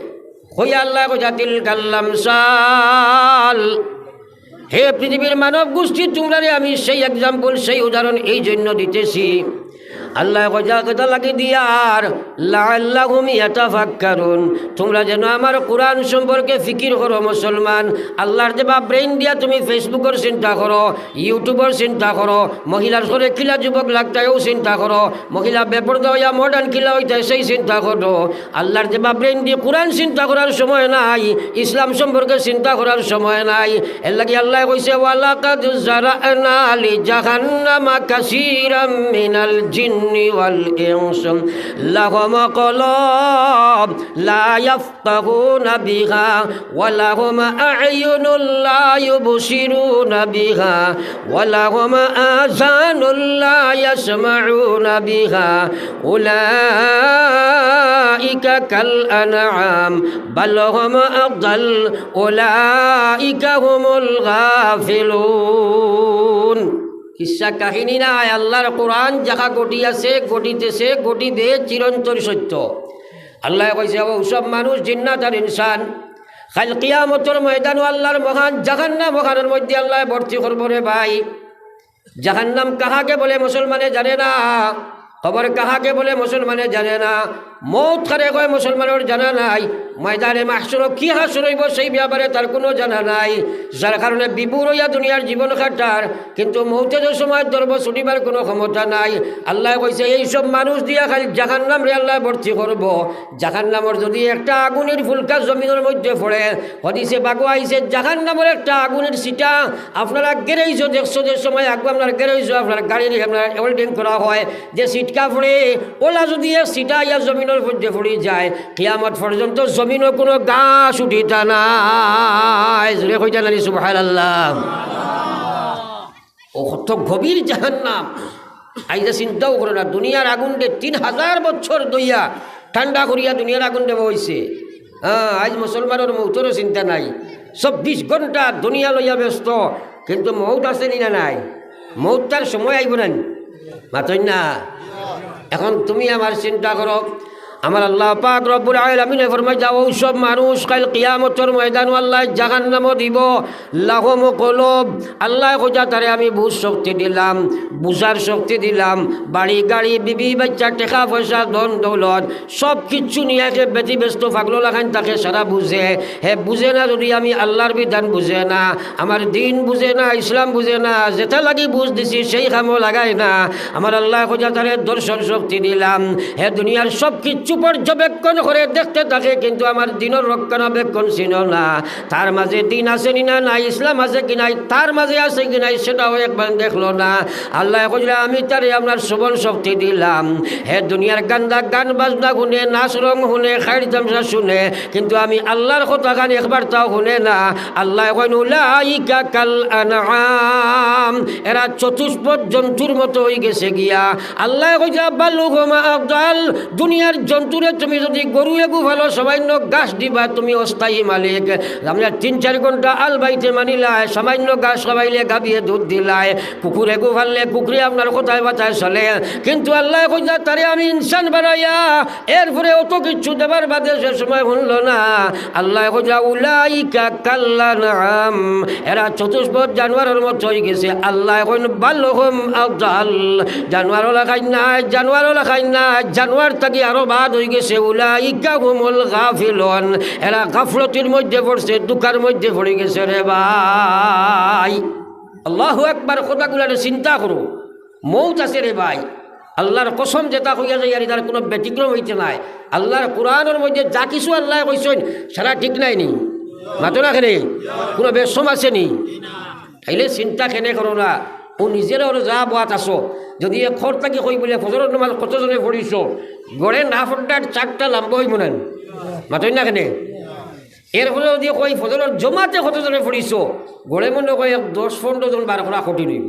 A: হইয়া আল্লাহ জাতিল কাল্লাম সাল। হে পৃথিবীর মানব গোষ্ঠী, তোমরা আমি সেই এক্সাম্পল সেই উদাহরণ এই জন্য দিতেছি আল্লাহ কথা লাগে দিয়ার লাআল্লাহুম ইয়াতাফাক্কারুন, তোমরা যেন আমার কোরআন সম্পর্কে ফিকির করো। মুসলমান আল্লাহর দেবা ব্রেন দিয়া তুমি ফেসবুকের চিন্তা করো, ইউটিউবের চিন্তা করো, মহিলার ঘরে কিলা যুবক লাগতায়ও চিন্তা করো, মহিলা বেপরদা হইয়া মডার্ন কিলা হইতে সেই চিন্তা করো। আল্লাহর দেবা ব্রেন দিয়ে কোরআন চিন্তা করার সময় নাই, ইসলাম সম্পর্কে চিন্তা করার সময় নাই। এর লাগি আল্লাহ কইছে ওয়ালাকাদ জারানা লি জাহান্নামা কাসীরাম মিনাল জিন والإنس لهم قلوب لا يفقهون بها ولهم أعين لا يبصرون بها ولهم آذان لا يسمعون بها أولئك كالأنعام بل هم أضل أولئك هم الغافلون। কিসা কাহিনী নাই, আল্লাহর কোরআন যাহা ঘটিয়াছে ঘটিতেছে ঘটিবে চিরন্তর সত্য। আল্লাহ কইছে ওসব মানুষ জিন্নাত আর ইনসান কাল কিয়ামতের ময়দান আল্লাহর মহান জাহান্নাম মহানের মধ্যে আল্লাহ ভর্তি করব রে ভাই। জাহান্নাম কাহাকে বলে মুসলমানে জানে না, খবর কাহাকে বলে মুসলমানে জানে না, মৌত কারে কয় মুসলমানের জানা নাই, ময়দানে মাহশর কি হাসর হইব সেই ব্যাপারে তার কোনো জানা নাই, যার কারণে বিভোর হইয়া দুনিয়ার জীবন কাটার, কিন্তু মৌতের সময় ধরব ছুটিবার কোনো ক্ষমতা নাই। আল্লাহ কইছে এইসব মানুষ দিয়া খালি জাহান্নাম রে আল্লাহ ভর্তি করব। জাহান্নামের যদি একটা আগুনের ফুলকা জমিনের মধ্যে পড়ে, হদিসে বাগো আইছে জাহান্নামের একটা আগুনের সিটা আপনারা গেরেইছো দেখছো, যে সময় আগে আপনার গেরেইছো আপনার গাড়ির আপনার ওয়েল্ডিং করা হয়, যে সিটকা পড়ে ওলা যদি সিটা ইয়া জমিনের মধ্যে পড়ে যায়, কিয়ামত পর্যন্ত জমিনও কোনো গাছ উঠিতা নাই। জোরে কইতা নানি সুবহানাল্লাহ। ও কত গভীর জাহান্নাম, আইজা চিন্তাও করো না। দুনিয়ার আগুন দে 3000 বছর দইয়া ঠান্ডা করিয়া দুনিয়ার আগুন দেওয়া হয়েছে। আজ মুসলমানের মৌতেরও চিন্তা নাই, 24 ঘন্টা দুনিয়া লইয়া ব্যস্ত, কিন্তু মৌত আছে না নাই? মৌত তার সময় আইব না মাতই না। এখন তুমি আমার চিন্তা করো, আমার আল্লাহ পাক রব্বুল আলামিন ফরমায় যাও সব মানুষ কাল কিয়ামতের ময়দান আল্লাহ জাহান্নাম দিব। লাহুম কুলুব, আল্লাহ খোঁজা তারে আমি বুঝ শক্তি দিলাম, বুঝার শক্তি দিলাম, বাড়ি গাড়ি বিবি বাচ্চা টাকা পয়সা ধন দৌলত সব কিচ্ছু নিয়ে ব্যতিব্যস্ত পাগল লাগান তাকে সারা বুঝে। হে বুঝে না যদি আমি আল্লাহর বিধান বুঝে না, আমার দিন বুঝে না, ইসলাম বুঝে না, যেটা লাগি বুঝ দিছি সেই কামও লাগায় না। আমার আল্লাহ খোঁজা তারে দর্শন শক্তি দিলাম। হে দুনিয়ার সব কিচ্ছু কিচ্ছু পর্যবেক্ষণ করে দেখতে থাকে, কিন্তু আমার দিনের রক্ষণাবেক্ষণ ছিল না। তার মাঝে দিন আছে না নাই, ইসলাম আছে কি নাই, তার মাঝে আছে কি নাই সেটাও একবার দেখলো না। আল্লাহ কইলা আমি তারে আপনার শ্রবণ শক্তি দিলাম, হে দুনিয়ার গান্দা গান বাজনা শুনে, নাচ রং শুনে, খাইর তামসা শুনে, কিন্তু আমি আল্লাহর কথা গান একবার তাও শুনে না। আল্লাহ কইন উলাইকা কাল আনআম, এরা চতুষ্পদ জন্তুর মতো হয়ে গেছে গিয়া। আল্লাহ কইয়া বালুহুমা আফদাল, দুনিয়ার জন্তুরে তুমি যদি গরু এগু ভালো সামান্য ঘাস দিবা তুমি অস্থায়ী মালিক। আমরা 3-4 ঘন্টা আল বাইতে মানিলাই, সামান্য ঘাস খাবাইলে গাবিয়ে দুধ দিলাই, কুকুর এগু ভাললে কুকুরে আপনার কোথায় বাতায় চলে। কিন্তু আল্লাহ কইয়া তারে আমি ইনসান বানাইয়া এরপরে অত কিছু দেবার বাদে সে সময় শুনল না। আল্লাহ কইয়া উলাইকা কাল আনআম, এরা চতুষ্পদ জানোয়ারের মতো হয়ে গেছে। আল্লাহ কইন বালুহুম আফদাল, জানোয়ারও লাগাই নাই, জানোয়ারও লাগাই নাই, জানোয়ার থাকি আরো বাদ হয়ে গেছে। উলাইকা হুমুল গাফিলুন, এরা গাফলতির মধ্যে পড়ছে, দুঃখের মধ্যে পড়ে গেছে রে ভাই। আল্লাহু আকবার, কথাগুলো চিন্তা করো। মৌত আছে রে ভাই, আল্লাহর কসম যেটা হইয়া যায় আর তার কোনো ব্যতিক্রম হইতে নাই। আল্লাহর কোরআনের মধ্যে যা কিছু আল্লাহ কইছেন সারা ঠিক নাই নি, মাতো না খেনে কোনো বেশম আছে নি, তাইলে চিন্তা কেনে করো না। ও নিজের ওর যা বাত আসো, যদি এ খর থাকি কই বলে ফজরের নামাজ কতজনে পড়িছ, গড়ে না ফোনটার 4টা লাম্ব হইব না, মাতই না কেনে। এর ফলে যদি কই ফজরের জমাতে কতজনে পড়িছ, গড়ে মনে কয় 10-15 জন 12 করা কঠিন হইব।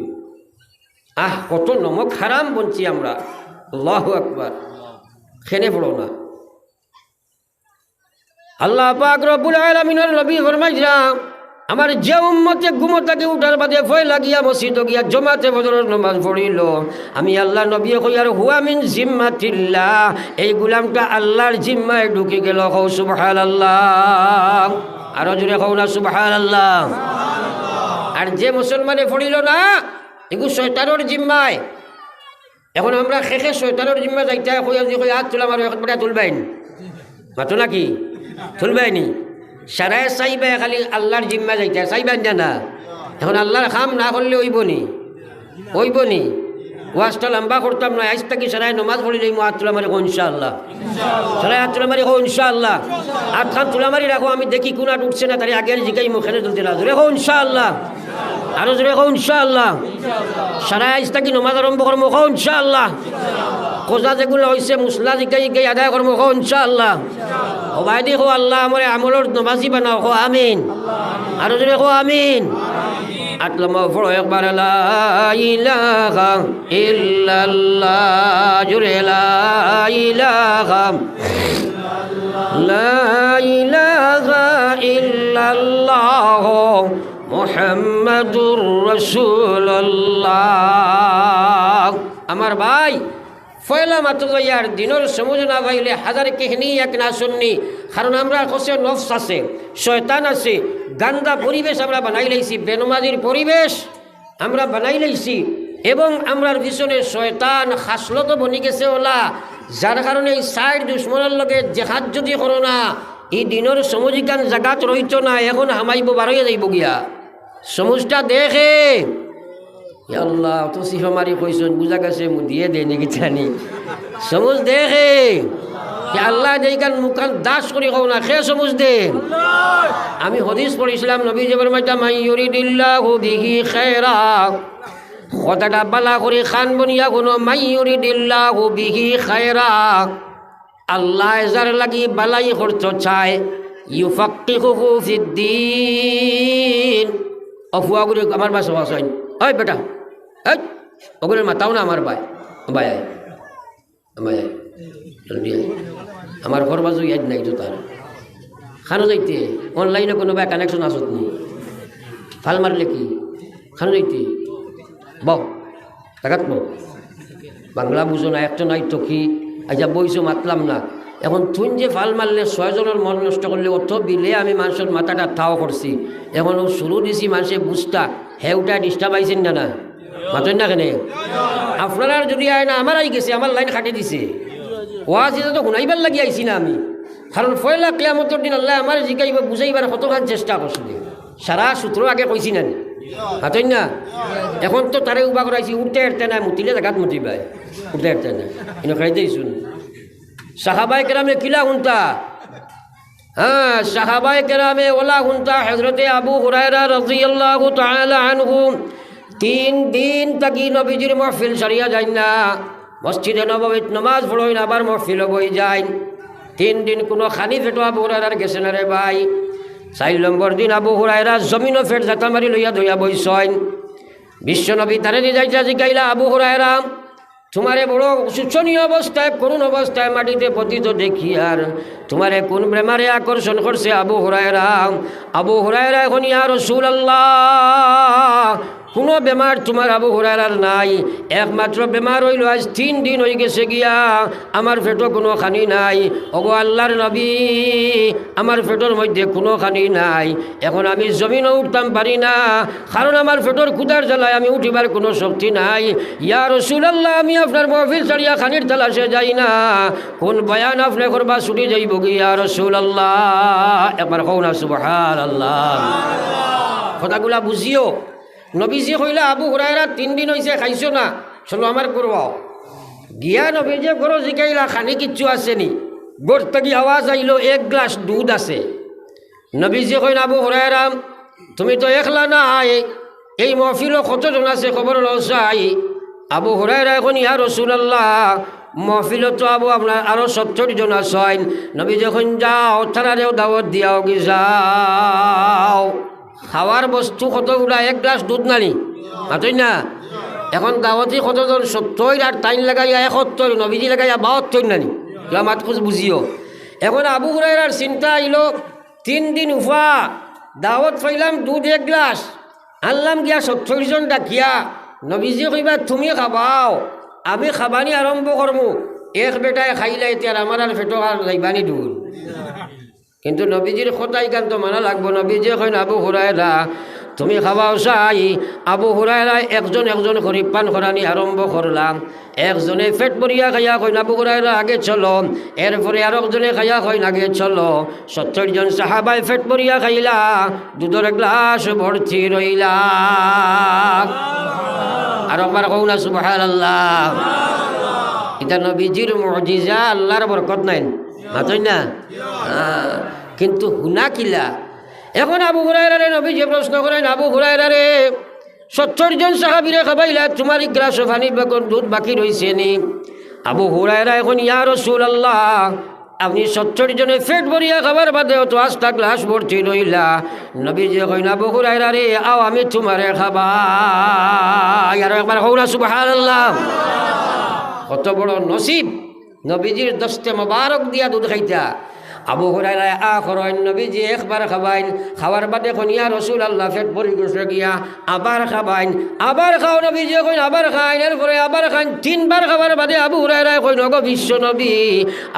A: কত নমক হারাম বলছি আমরা। আল্লাহু আকবার, খেনে পড়ো না। আল্লাহ পাক রব্বুল আলামিনের নবী ফরমাইরা, আমার যে উম্মতে ঘুমোতাকে উঠার বাদে ভয় লাগিয়া মসজিদ গিয়া জমাতে ফজরের নামাজ পড়িল, আমি আল্লাহ নবী কইয়ার হুয়া মিন জিম্মাতিল্লাহ, এই গুলামটা আল্লাহর জিম্মায় ঢুকে গেল। কও সুবহানাল্লাহ, আরো জোরে কও না সুবহানাল্লাহ। আর যে মুসলমানে পড়িল না, এগুলো শয়তানের জিম্মায়। এখন আমরা শেষে শয়তানের জিম্মা যাইতে কইয়া যে কই হাত তুলা মারো, এখন বেটা তুলবাইন, মাতো নাকি তুলবাইনি, সারায় চাইবে খালি আল্লাহর জিম্মা যাইতে চাইবেন না। এখন আল্লাহর কাম না করলে হইবনি, হইবনি। ওয়াজটা লম্বা করতাম না, আজ থাকি সারায় নমাজ পড়ি যাই, হাত তুলা মারি কো ইনশাআল্লাহ, সারায় হাত তুলা মারি কো ইনশাআল্লাহ। হাত খান তুলা মারি রাখো, আমি দেখি কোন হাত উঠছে না, তারি আগের জিগাই মুখেনে তুলতে না, জোরে কো ইনশাআল্লাহ, আরো জোরে কো ইনশাআল্লাহ। সারায় আজ থাকি নমাজ আরম্ভ করবো কো ইনশাআল্লাহ। কোজা যেগুলো হয়েছে মুসলা জিগাই গাই আদায় করবো কো ইনশাআল্লাহ। ও ভাই দেখো আল্লাহ আমার আমলের নমাজি বানাও, কো আমিন, আরো জোরে কো আমিন। আতলামা পড়ো একবার লা ইলাহা ইল্লাল্লাহ, জোরে লা ইলাহা ইল্লাল্লাহ মুহাম্মাদুর রাসূলুল্লাহ। আমার ভাই ফয়লা মাত্র ইয়ার দিনের সমুজ না পাইলে হাজার কেহনি এক না শুননি। কারণ আমরা কষে নফস আছে, শয়তান আছে, গান্দা পরিবেশ আমরা বানাই লাইছি, বেনমাজির পরিবেশ আমরা বানাই লাইছি, এবং আমরার পিছনে শয়তান খাসলত বনি গেছে ওলা, যার কারণে এই সাইড দুশ্মনের লগে জেহাদ যদি করো না, এই দিনের সমুজিকান জাগাত রইত না, এখন হামাইব বারইয়া যাইব গিয়া। সমুজটা দেখে আল্লাহ তো সিহমারি কইসন বুঝা গেছে দিয়ে দে নাকি জানি, সমুজ দেখে আল্লাহ দেখান মুখান দাস করি কও না, খে সমুজ দে। আমি হদিস পড়িছিলাম, নবী যে ফরমাইতা মান ইউরিদিল্লাহু বিহি খায়রা, কথাটা বালা করে খান বনিয়া কোনো মান ইউরিদিল্লাহু বিহি খায়রা, আল্লাহ যার লাগি বালাই করতে চায়, ইউফাক্কিহুহু ফিদ্দিন। অফুয়া করে আমার বাসা বাসাইন, ওই বেটা এই ওগুলোর মাতাও না আমার ভাই, ভাই আয় ভাই আয় জলদি আয়, আমার ঘর বাজু ইয়াদ নাই তো তার খানো যাইতে অনলাইনে কোনো ভাই কানেকশন আসত নি, ফাল মারলে কি খানো যাইতে বক দেখাত বাংলা বুঝো না, একটা নাই তো কি আচ্ছা বইছো মাতলাম না। এখন তুই যে ফাল মারলে 6 জনের মন নষ্ট করলে অত বিলে আমি মানুষের মাথাটা তাও করছি, এখন ও শুরু দিছি মানুষে বুঝতা হেউটা ডিস্টার্ব আইছেন না, না মাতেন না কেন আপনারা যদি আয় না, আমার আই গেছে, আমার লাইন কাটি দিছে, ওয়াজ এটা তো শুনাইবার লাগি আইছি না আমি। কারণ পয়লা কিয়ামতের দিন আল্লাহ আমার জিগাইব বুঝাইবার কতখান চেষ্টা করছিল, সারা সূত্র আগে কইছি না হাতেন না। এখন তো তারে উবা করাইছি, উঠতে এরতে না, মুতিলে জাগাত মুতিবাই, উঠতে এরতে না, এনে খাইতেই শুন সাহাবায়ে কেরামে কিলা হুনতা হ্যাঁ সাহাবায়ে কেরামে ওলা হুনতা হযরতে আবু হুরায়রা রাদিয়াল্লাহু তাআলা আনহু 3 দিন তাকি নবীজির মাহফিল সারিয়া যায় না মসজিদে নববীত নামাজ পড়ই না আবার মাহফিল বই যায় 3 দিন কোনো খানি ফেটো আবু হুরায়রার গেছে না রে ভাই 4 নম্বর দিন আবু হুরায়রা জমিনও ফেট জাতা মারি লইয়া ধইয়া বইছয় বিশ্বনবী তারে যাইতা জিগাইলা আবু হুরায়রা তোমারে বড় শোচনীয় অবস্থায় করুণ অবস্থায় মাটিতে পতিত দেখি আর তোমারে কোন প্রেমারে আকর্ষণ করছে আবু হুরায়রা এখন ইয়া রাসূলুল্লাহ কোনো বেমার তোমার আবু হুরায়রার নাই একমাত্র বেমার হইল আজ 3 দিন হয়ে গেছে গিয়া আমার পেটও কোনো খানি নাই ওগো আল্লাহর নবী আমার পেটের মধ্যে কোনো খানি নাই এখন আমি জমিনও উঠতাম পারি না কারণ আমার পেটের ক্ষুধার জ্বালায় আমি উঠিবার কোনো শক্তি নাই ইয়া রাসূলুল্লাহ আমি আপনার মাহফিল ছাড়িয়া খানির তালাশে যাই না কোন বয়ান আপনি করবা ছুটি যাইব কি ইয়া রাসূলুল্লাহ একবার কও না সুবহানাল্লাহ কথাগুলা বুঝিও নবীজি কইলা আবু হুরায়রা 3 দিন হয়েছে খাইছো না চলো আমার করবাও গিয়া নবীজি করো জিকাইলা খানি কিচ্ছু আসেনি গোর থেকে আওয়াজ আইলো 1 গ্লাস দুধ আছে নবীজি কইলা আবু হুরায়রা তুমি তো একলা না এই মহফিলও কতজন আছে খবর লসাই আবু হুরায়রা এখন ইয়া রাসূলুল্লাহ মহফিল তো আবু আপনার আরও 70 জন আছেন নবী যখন যাও তারারেও দাওয়াত দিয়াও কি যাও খাওয়ার বস্তু কতগুলা 1 গ্লাস দুধ নানি মাতই না এখন দাওয়াতি কতজন 70 আর টাইম লাগাইয়া 71 নবীজি লাগাইয়া 72 নানি মাত খুঁজ বুঝিও এখন আবু হুরায়রার চিন্তা আইলো 3 দিন উফা দাওয়াত পাইলাম দুধ 1 গ্লাস আনলাম গিয়া 70 জন ডাকিয়া নবীজি কইবা তুমি খাবাও আমি খাবানি আরম্ভ করমু এক বেটায় খাইলে এতিয়া আমার আর ফেটো আর যাইবানি দূর কিন্তু নবীজির কথাই গান তো মানা লাগবো নবীজি কইন আবু হুরায়রা তুমি খাবাও চাই আবু হুরায়রা একজন করে পান করানি আরম্ভ করলাম একজনে পেট ভরিয়া খাইয়া কইন আবু হুরায়রা আগে চলো এরপরে আরেকজনে খাইয়া কইন আগে চলো 70 জন সাহাবাই পেট ভরিয়া খাইলা দুধের গ্লাস ভর্তি রইলা আর একবার কও না সুবহানাল্লাহ এটা নবীজির মুজিজা আল্লাহর বরকত নাই মাতই না কিন্তু হুনা কিলা এখন আবু হুরায়রারে নবীজি প্রশ্ন করেন আবু হুরায়রারে 70 জন সাহাবীরে খাবাইলা তোমার গ্লাস পানি দুধ বাকি রইছে নি আবু হুরায়রা এখন ইয়া রাসূলুল্লাহ আপনি 70 জনে পেট ভরিয়া খাবার বাদেও তো 8টা গ্লাস ভর্তি রইলা নবীজি কইন আবু হুরায়রারে আও আমি তোমারে খাবাই আর একবার কও না সুবহানাল্লাহ কত বড় নসিব নবীজির দস্তে মোবারক দিয়া দুধ খাইতা আবু হুরায়রা আখরন নবীজি একবার খাবাইন খাওয়ার বাদে কোন ইয়া রাসূলুল্লাহ পেট ভরি গেছে গিয়া আবার খাবাইন আবার খাও নবীজি কইন আবার খাইন এরপরে আবার খাইন 3 বার খাবার বাদে আবু হুরায়রা কইন ওগো বিশ্ব নবী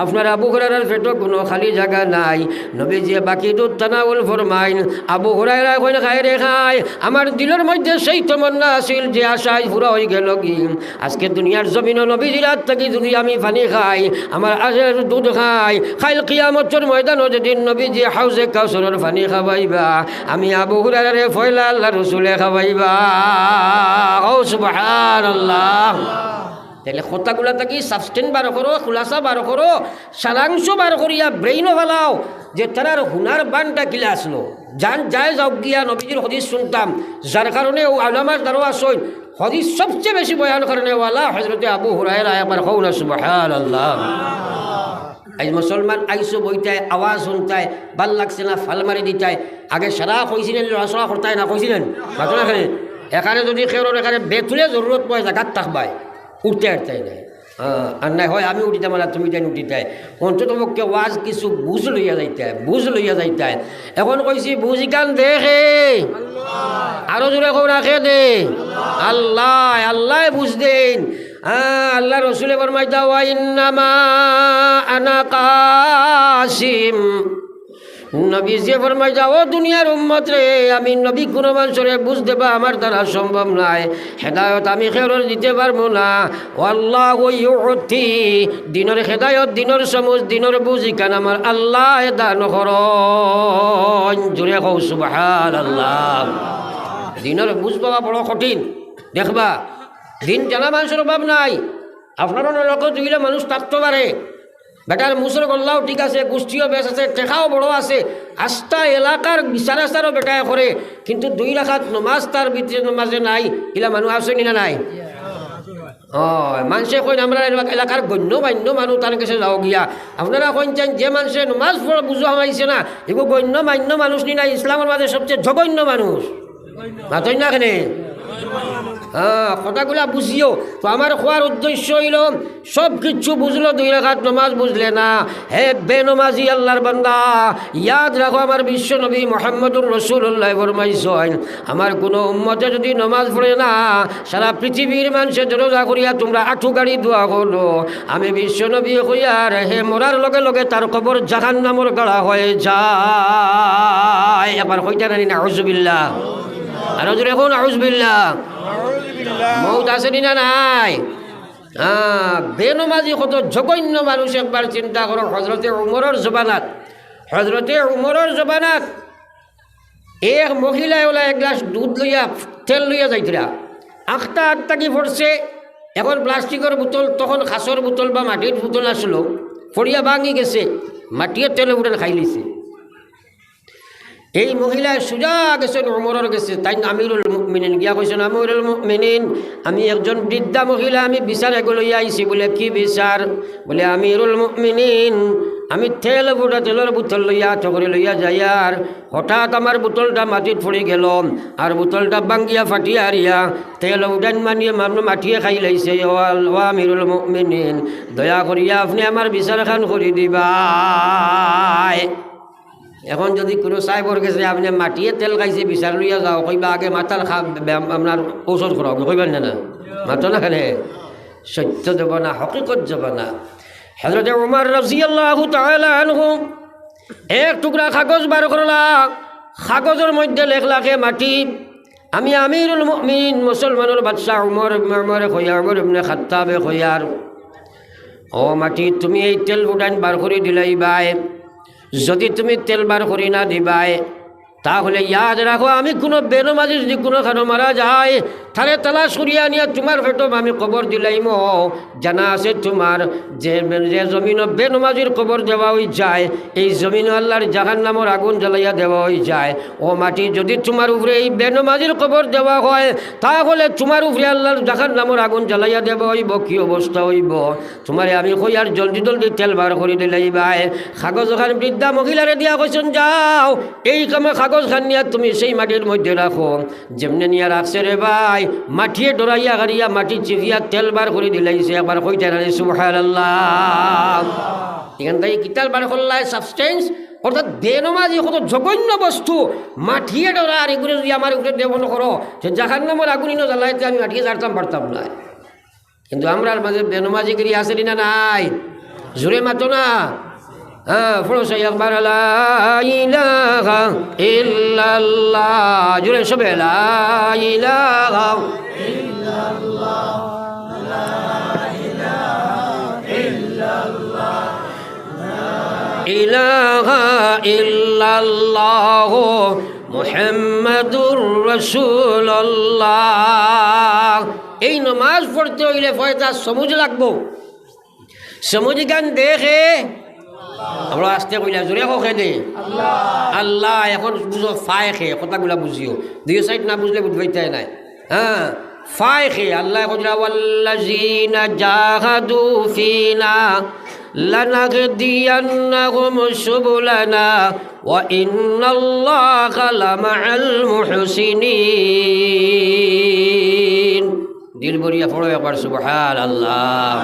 A: আপনার আবু হুরায়রার পেটে কোনো খালি জায়গা নাই নবীজি বাকি দুধ তানাউল ফরমাইন আবু হুরায়রা কইন খায় রে খায় আমার দিলের মধ্যে সেই তমন্না আছিল যে আশায় পুরা হয়ে গেল কি আজকে দুনিয়ার জমিন নবীজির হাত থেকে যদি আমি পানি খাই আমার আজের দুধ খাই খাইল কিয়ামত ময়দানও যেদিন নবীজি হাউজে কাউসারের পানি খাওয়াইবা আমি আবু হুরায়রারে ফয়লা আল্লাহ রসুলে খাওয়াইবা ও সুবহানাল্লাহ তাহলে কথাগুলা থাকি সাবস্টেন্স বার করো খুলাসা বার করো সারাংশ বার করিয়া ব্রেইনও ফেলাও যে তার হুনার বানটা কিলা আসলো জান যায় যাও গিয়া নবীজির হদিস শুনতাম যার কারণে ও আলামার দ্বারা আসইন হদিস সবচেয়ে বেশি বয়ান করেন ওয়ালা হযরতে আবু হুরায়রা একবার কও না সুবহানাল্লাহ আজ মুসলমান আইসো বইটায় আওয়াজ শুনতায় ভাল লাগছে না ফাল মারি দিতায় আগে সারা কইছিলেন রসরা করতায় না কইছিলেন মাত্র এখানে এখানে যদি খেরোর এখানে বেতুলে জরুরত পড়ে জায়গাত থাকবায় উঠতে আরতাই নাই আর নাই হয় আমি উঠিতাম না তুমি তাই উঠিতায় অন্তত পক্ষে ওয়াজ কিছু বুঝ লইয়া যাইতায় এখন কইছি বুঝ গান দেখে আরো জোরে কৌ রাখে দে আল্লাহ বুঝ দেন আল্লাহ রসুলে ফরমাইতা ওয়া ইন্নামা আনা কাসিম নবীজি ফরমাইতা ও দুনিয়ার উম্মত রে আমি নবী কোনো মানুষরে বুঝ দেবা আমার দ্বারা সম্ভব নাই হেদায়ত আমি খেরর দিতে পারবো না আল্লাহু ইউতি দিনের হেদায়ত দিনের সমুজ দিনের বুঝি কান আমার আল্লাহ দান করন জোরে কও সুবহানাল্লাহ দিনের বুঝ পাওয়া বড় কঠিন দেখবা দিন জানা মানুষের অভাব নাই আপনারও লক্ষ্য দিলে মানুষ থাকতে পারে বেটার মুসর গল্লাও ঠিক আছে, গোষ্ঠীও বেশ আছে, টেকাও বড় আছে, আস্থা এলাকার বিচার আচারও বেটায় করে, কিন্তু 2 রাকাত নমাজ তার ভিতরে নমাজে নাই, এলা মানুষ আসেনি না নাই? মানুষে কইন আমরা এলাকার গণ্য মান্য মানুষ তার কাছে যাও গিয়া, আপনারা কইছেন যে মানুষে নমাজ পড়া বুঝো হামাইছে না, এগুলো গণ্য মান্য মানুষ নি না, ইসলামের মাঝে সবচেয়ে জঘন্য মানুষ মাতই না কেনে। কথাগুলা বুঝিও তো। আমার খোয়ার উদ্দেশ্য হইল সব কিছু বুঝলো, 2 রাকাত নমাজ বুঝলে না, হে বেনমাজি আল্লাহর বান্দা, ইয়াদ রাখো আমার বিশ্ব নবী মুহাম্মদুর রাসূলুল্লাহ ফরমাইছেন, আমার কোনো উম্মতে যদি নমাজ পড়ে না, সারা পৃথিবীর মানুষের রোজা করিয়া তোমরা আঁঠু গাড়ি দোয়া করলো, আমি বিশ্ব নবী কইয়ার হে মরার লগে লগে তার কবর জাহান্নামের গাড়া হয়ে যায়। আবার কইতা জানি না আউযুবিল্লাহ, আর জোরে এখন আউযুবিল্লাহ, মৌত আসেনি না নাই? বেনমাজি কত জঘন্য মানুষ, একবার চিন্তা করো। হজরতে উমরের জবানাত এক মহিলায় ওলা 1 গ্লাস দুধ লইয়া তেল লইয়া যাইতরা, আটটা কি পড়ছে, এখন প্লাস্টিকের বোতল, তখন খাসর বোতল বা মাটির বোতল আসলো, ফড়িয়া ভাঙি গেছে, মাটির তেলে উঠে খাই লিছে। এই মহিলায় সুজা গেছেন উমরের গেছে, তাই আমিরুল মুমিনিন গিয়া কইছেন, আমিরুল মুমিনিন, আমি একজন বৃদ্ধা মহিলা, আমি বিচার এগুলো আইছি। বলে কি বিচার? বলে আমিরুল মুমিনিন, আমি তেলের বোতল লইয়া ঠকরে লইয়া যাই, আর হঠাৎ আমার বোতলটা মাটিত পড়ে গেল, আর বোতলটা ভাঙ্গিয়া ফাটিয়া হারিয়া তেল উঠান মানিয়ে মাটিয়ে খাই লাইছে। ও আমিরুল মুমিনিন, দয়া করিয়া আপনি আমার বিচার খান করে দিবা। এখন যদি কোনো সাহেবর গেছে আপনি মাটিয়ে তেল খাইছে বিচার লইয়া যাও, কইবা আগে মাথার আপনার ঔষধ করাও, কইবেন না? মাথা না খানে সত্য যাব না, হকিকত যাব না। হযরত উমর রাদিয়াল্লাহু তাআলা আনহু এক টুকরা কাগজ বার করলা, কাগজের মধ্যে লেখলা কে মাটি, আমি আমিরুল মুমিনিন মুসলমানের বাদশা উমর ইবনে খাত্তাবে কইয়ার, ও মাটি তুমি এই তেল উঠান বার করে দিলাইবাই, যদি তুমি তেল বার করি না দিবাই, তাহলে ইয়াদ রাখো আমি কোনো বেনমাজি যদি কোনো খানো মারা যায়, তাহলে তালাশ করিয়া নিয়ে তোমার পেটে আমি কবর দিলাইম। জানা আছে তোমার যে জমিন বেনমাজির কবর দেওয়া হয়ে যায়, এই জমিন আল্লাহর জাহান্নামের আগুন জ্বালাইয়া দেওয়া হয়ে যায়। ও মাটি যদি তোমার উপরে এই বেনমাজির কবর দেওয়া হয়, তাহলে তোমার উপরে আল্লাহর জাহান্নামের আগুন জ্বালাইয়া দেওয়া হইব। কি অবস্থা হইব তোমারে আমি কই, আর জলদি জলদি তেল বার করে দিলাইবাই। কাগজ খান বৃদ্ধা মহিলারে দিয়া কইছেন, যাও এই কামে কাগজ খান নিয়া তুমি সেই মাটির মধ্যে রাখো। যেমনি নিয়া রাখছে রে ভাই, মাটিয়ে ডরাইয়া গাড়িয়া মাটি চিপিয়া তেল বার করে দিলাইছে। একবার কইতে না সুবহানাল্লাহ। এখান থেকে কিতাল বার করলাই সাবস্টেন্স, অর্থাৎ বেনমাজি কত জঘন্য বস্তু, মাটিয়ে ডরা। আর এগুলো যদি আমার উপরে দেবন করো, সে জাহান্নামের আগুনই না জ্বালাইতে আমি মাটিয়ে জানতাম পারতাম না। কিন্তু আমরার মাঝে বেনমাজি গিরি আসেনি না নাই? জোরে মাতো না। ফরসা একবার লা ইলাহা ইল্লাল্লাহ, জোরে সবে লা ইলাহা ইল্লাল্লাহ, লা ইলাহা ইল্লাল্লাহ, ইলাহা ইল্লাল্লাহ মুহাম্মাদুর রাসূলুল্লাহ। এই নামাজ পড়তে হইলে ফয়দা সমুজ লাগবো। সমুজ গান দেখে আমরা আসতে কইলা জোরে হোক দে আল্লাহ। এখন বুঝো ফায় খে, কথাগুলা বুঝিও, 2 সাইড না বুঝলে বুঝবাইতে নাই। ফায় খে আল্লাহ কইলা, ওয়াল্লাযিনা জাহাদু ফিনা লানাহদিয়ান্নাহুম সুবুলানা ওয়া ইন্নাল্লাহা লামাআল মুহসিনিন। দিল ভরিয়া পড়ো একবার সুবহানাল্লাহ।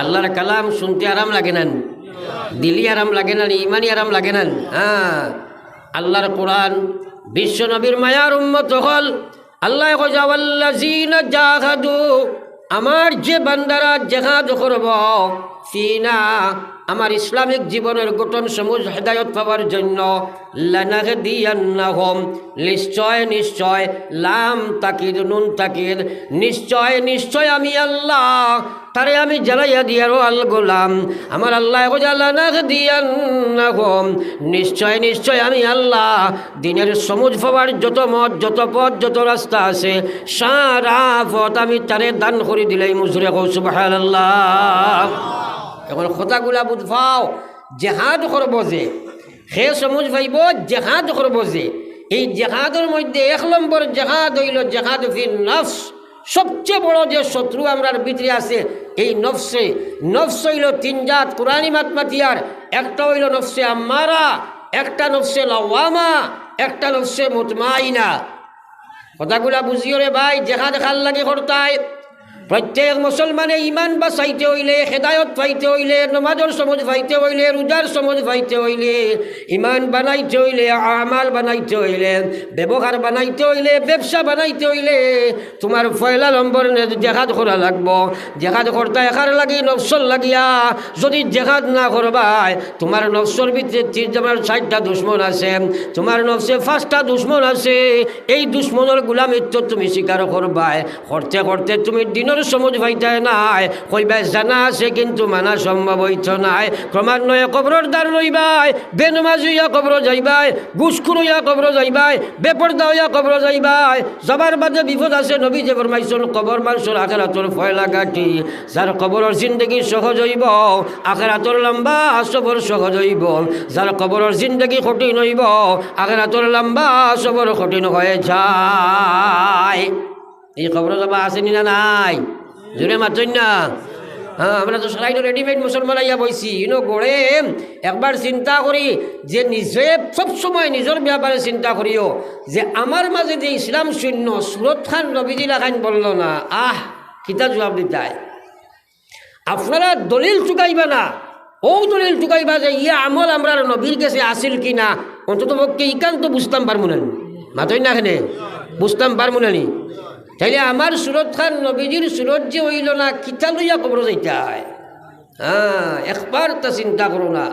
A: আল্লাহর কালাম শুনতে আরাম লাগে না? দিলি আরাম লাগে না? ইমানি আরাম লাগে না? আল্লাহর কোরআন বিশ্ব নবীর মায়ার উম্মত হল। আল্লাহ কইয়া ওয়াল্লাযিনা জাহাদু, আমার যে বান্দারা জিহাদ করব ফিনা, আমার ইসলামিক জীবনের গঠন সমূহ হেদায়ত পাওয়ার জন্য, লানাহদিয়ান্নাহুম, নিশ্চয় নিশ্চয়, লাম তাকিদ নুন তাকিদ, নিশ্চয় নিশ্চয় আমি আল্লাহ তারে আমি জ্বালাইয়া দিয়ারও আল গোলাম। আমার আল্লাহ লানাহদিয়ান্নাহুম, নিশ্চয় নিশ্চয় আমি আল্লাহ দিনের সমুজ পাওয়ার যত মত যত পথ যত রাস্তা আছে, সারা পথ আমি তারে দান করে দিলাই। মুজুরে কও সুবহানাল্লাহ। এখন কথাগুলা বুঝফাও জেহাদ করব যে সে সমুজ ভাইব জেহাদ করব যে এই জেহাদের মধ্যে 1 নম্বর জেহাদ হইল জেহাদ ফির নফস। সবচেয়ে বড় যে শত্রু আমরার ভিতরে আছে এই নফসে। নফস হইল 3 জাত কোরআনী মাতমাতিয়ার। একটা হইল নফসে আম্মারা, একটা নফসে লাওয়ামা, একটা নফসে মুতমাইনা। কথাগুলা বুঝিও রে ভাই, জেহাদ খাল লাগে করতায়। প্রত্যেক মুসলমানে ইমান বাঁচাইতে হইলে, হেদায়ত পাইতে হইলে, নমাজের সমজ পাইতে হইলে, রোজার সমজ পাইতে হইলে, ইমান বানাইতে হইলে, আমাল বানাইতে হইলে, ব্যবহার বানাইতে হইলে, ব্যবসা বানাইতে হইলে তোমার পয়লা নম্বর জেহাদ করা লাগবো। জেহাদ করতে একার লাগি নফসর লাগিয়া যদি জেহাদ না করবাই তোমার নফসর ভিতরে 60টা দুশ্মন আছে, তোমার নফসে 5টা দুশ্মন আছে। এই দুশ্মনের গুলামিত্ব তুমি স্বীকার করবাই। করতে করতে তুমি দিনের সমুজ ভাইটায় নাই, কইবাই জানা আছে কিন্তু মানা সম্ভব হইত নাই। ক্রমান্বয়ে কবরের দ্বার লইবাই, বেনমাজ হইয়া কবর যাইবাই, গুসখুর হইয়া কবর যাইবাই, বেপর্দা হইয়া কবর যাইবাই। যাবার বাদে বিপদ আছে। নবী যে ফরমাইছেন কবর মানুষের আখিরাতের ফয়লা কাটি। যার কবরের জিন্দগি সহজ হইব আখিরাতের লম্বা সবর সহজ হইব। যার কবরের জিন্দগি কঠিন হইব আখিরাতের লম্বা সবর কঠিন হয়ে যায়। এই খবর যাবা আসেনি না নাই? জোরে মাতই না। হ্যাঁ, আমরা তো সবাই রেডিমেড মুসলমান আইয়া বইছি গড়ে। একবার চিন্তা করি যে নিজে সবসময় নিজের ব্যাপারে চিন্তা করিও যে আমার মাঝে যে ইসলাম শূন্য সুরত খান নবীজি লাখান বলল না, কিতা জবাব দিতাই। আপনারা দলিল চুকাইবা না, ও দলিল চুকাইবা যে ইয়া আমল আমরা নবীর কাছে আসিল কিনা। অন্তত পক্ষে ইকান তো বুঝতাম পারবো না, মাতই না এখানে বুঝতাম পারবো না। তাইলে আমার সুরত খান নবীজির সুরত যে হইল না, কিতা লইয়া কবর যাইতে হয়। একবার তা চিন্তা করো না।